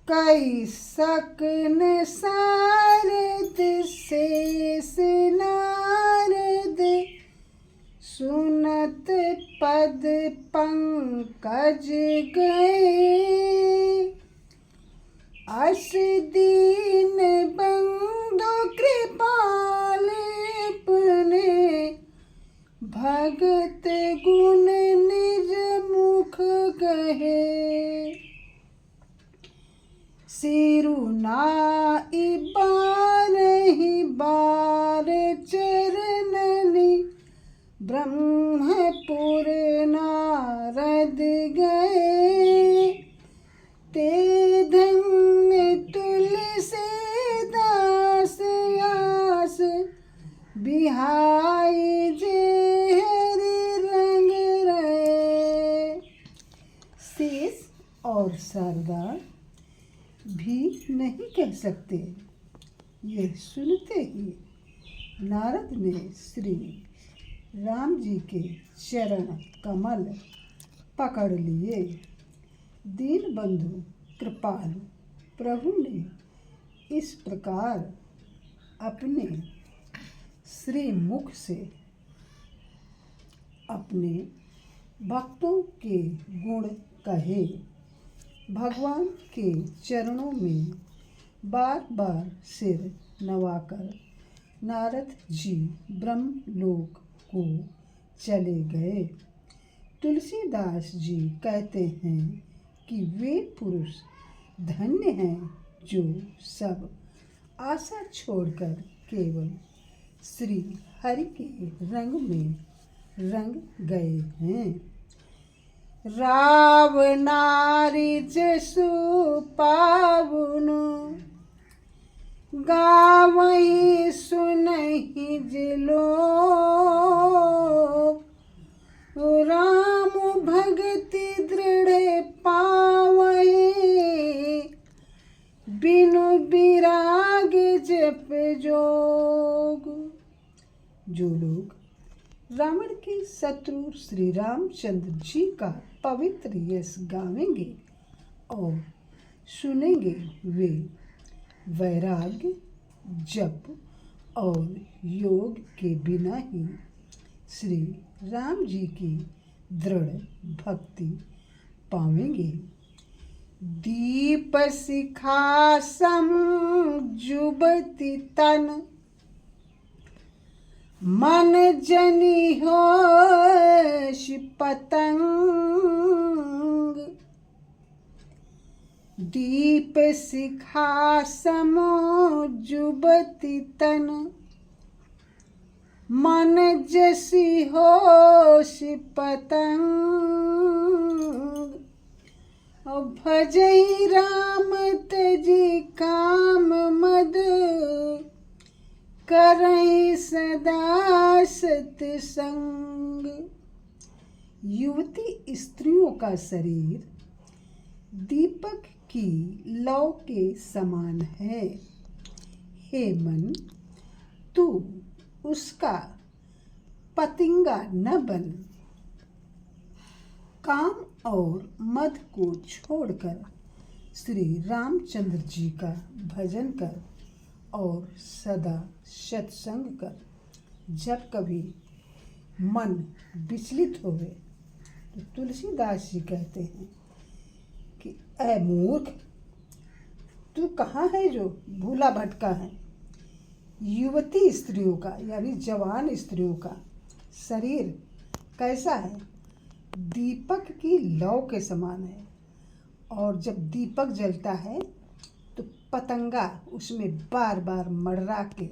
कई सकन सारद शेष नारद सुनत पद पंकज गए। अस दीन बंधु कृपाल पुने भगत गुण निज मुख कहे। सिरुनाई बारहि बार चरणनि ब्रह्मपुर नारद गए। ते धन्य तुलसीदास आस बिहाई जे हरि रंग रहे। शेष और सरदार भी नहीं कह सकते। यह सुनते ही नारद ने श्री राम जी के चरण कमल पकड़ लिए। दीन बंधु कृपालु प्रभु ने इस प्रकार अपने श्री मुख से अपने भक्तों के गुण कहे। भगवान के चरणों में बार बार सिर नवाकर नारद जी ब्रह्मलोक को चले गए। तुलसीदास जी कहते हैं कि वे पुरुष धन्य हैं जो सब आशा छोड़कर केवल श्री हरि के रंग में रंग गए हैं। रावनारी जसु पावुन गावहि सुनहि जिलो। राम भगति दृढ़ पावहि बिनु विराग जप जोग। जो लोग रावण के शत्रु श्री रामचंद्र जी का पवित्र यश गावेंगे और सुनेंगे वे वैराग्य जप और योग के बिना ही श्री राम जी की दृढ़ भक्ति पावेंगे। दीप शिखा सम जुबति तन मन जनि होश पतंग। दीप शिखा समो जुबति तन मन जसि होश पतंग। भजहि राम तजि काम मद करहि सदा सत्संग। युवती स्त्रियों का शरीर दीपक की लौ के समान है। हे मन, तू उसका पतिंगा न बन। काम और मद को छोड़कर श्री रामचंद्र जी का भजन कर और सदा सत्संग कर। जब कभी मन विचलित होवे तो तुलसीदास जी कहते हैं कि ऐ मूर्ख, तू कहाँ है जो भूला भटका है। युवती स्त्रियों का यानी जवान स्त्रियों का शरीर कैसा है? दीपक की लौ के समान है। और जब दीपक जलता है तो पतंगा उसमें बार बार मड़रा के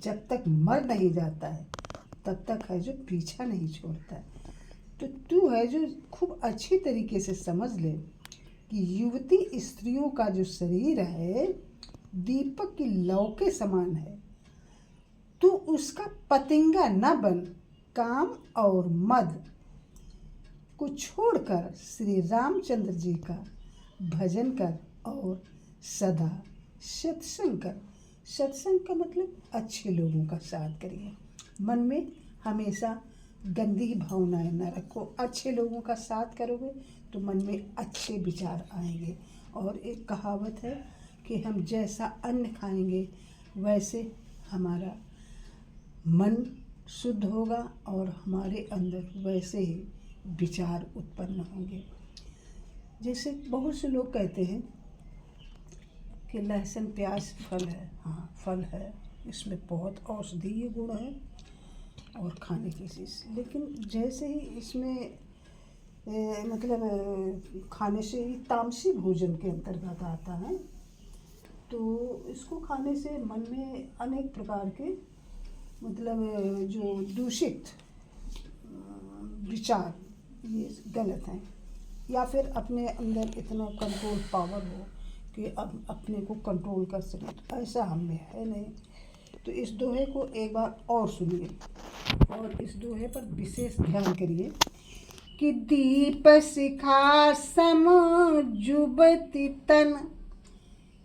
जब तक मर नहीं जाता है तब तक है जो पीछा नहीं छोड़ता है। तो तू है जो खूब अच्छी तरीके से समझ ले कि युवती स्त्रियों का जो शरीर है दीपक की लौ के समान है। तू उसका पतंगा न बन। काम और मद को छोड़कर श्री रामचंद्र जी का भजन कर और सदा सत्संग कर। सत्संग का मतलब अच्छे लोगों का साथ करिए। मन में हमेशा गंदी भावनाएं न रखो। अच्छे लोगों का साथ करोगे तो मन में अच्छे विचार आएंगे और एक कहावत है कि हम जैसा अन्न खाएंगे वैसे हमारा मन शुद्ध होगा और हमारे अंदर वैसे ही विचार उत्पन्न होंगे। जैसे बहुत से लोग कहते हैं कि लहसुन प्याज फल है। हाँ, फल है, इसमें बहुत औषधीय गुण है और खाने की चीज़। लेकिन जैसे ही इसमें खाने से ही तामसी भोजन के अंतर्गत आता है, तो इसको खाने से मन में अनेक प्रकार के जो दूषित विचार ये गलत हैं, या फिर अपने अंदर इतना कंट्रोल पावर हो कि अब अपने को कंट्रोल कर सकें, तो ऐसा हम में है नहीं। तो इस दोहे को एक बार और सुनिए और इस दोहे पर विशेष ध्यान करिए कि दीप शिखा सम जुबति तन।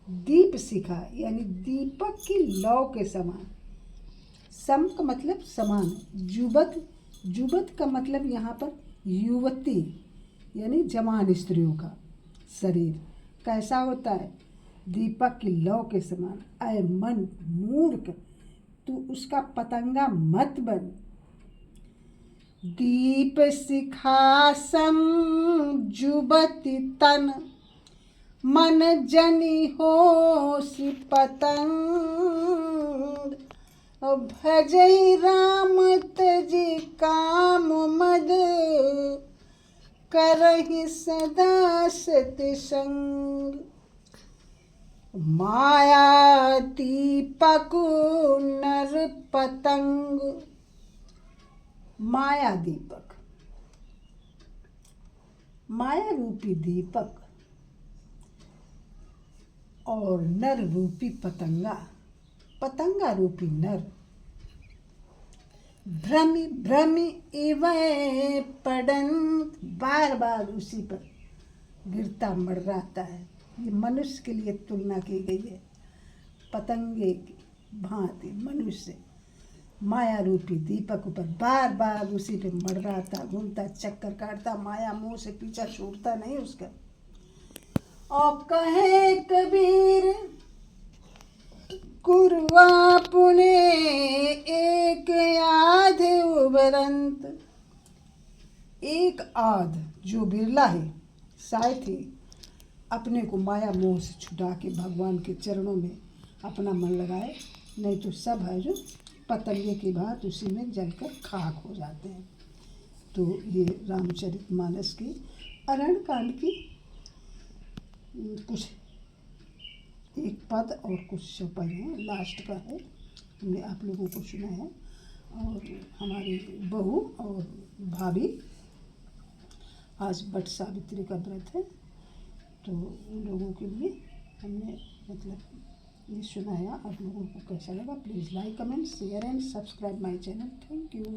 दीप शिखा यानी दीपक की लौ के समान। सम का मतलब समान। जुबत का मतलब यहाँ पर युवती यानी जवान स्त्रियों का शरीर कैसा होता है? दीपक की लौ के समान। ऐ मन मूर्ख, तू उसका पतंगा मत बन। दीप शिखा सम जुबति तन, मन जनि होसि पतंग। भजई राम तजि काम मद, करहि सदा सतसंग। माया दीपक नर पतंग। माया दीपक, माया रूपी दीपक और नर रूपी पतंगा, पतंगा रूपी नर। भ्रमि भ्रमि इवै पड़ंत, बार बार उसी पर गिरता मर्राता है। ये मनुष्य के लिए तुलना की गई है, पतंगे की भांति मनुष्य माया रूपी दीपक पर बार बार उसी पे मर्राता, घूमता, चक्कर काटता, माया मुंह से पीछा छूटता नहीं उसका। और कहे कबीर कुरवा पुणे एक आध उबरंत। एक आध जो बिरला है शायद ही अपने को माया मोह से छुड़ा के भगवान के चरणों में अपना मन लगाए, नहीं तो सब है जो पतंगे की बात उसी में जलकर खाक हो जाते हैं। तो ये रामचरितमानस की अरण्य कांड की कुछ एक पद और कुछ पद हैं, लास्ट का है, हमने आप लोगों को सुना है। और हमारी बहू और भाभी आज वट सावित्री का व्रत है, तो उन लोगों के लिए हमने ये सुनाया। आप लोगों को कैसा लगा? Please like, comment, share and subscribe my channel. Thank you.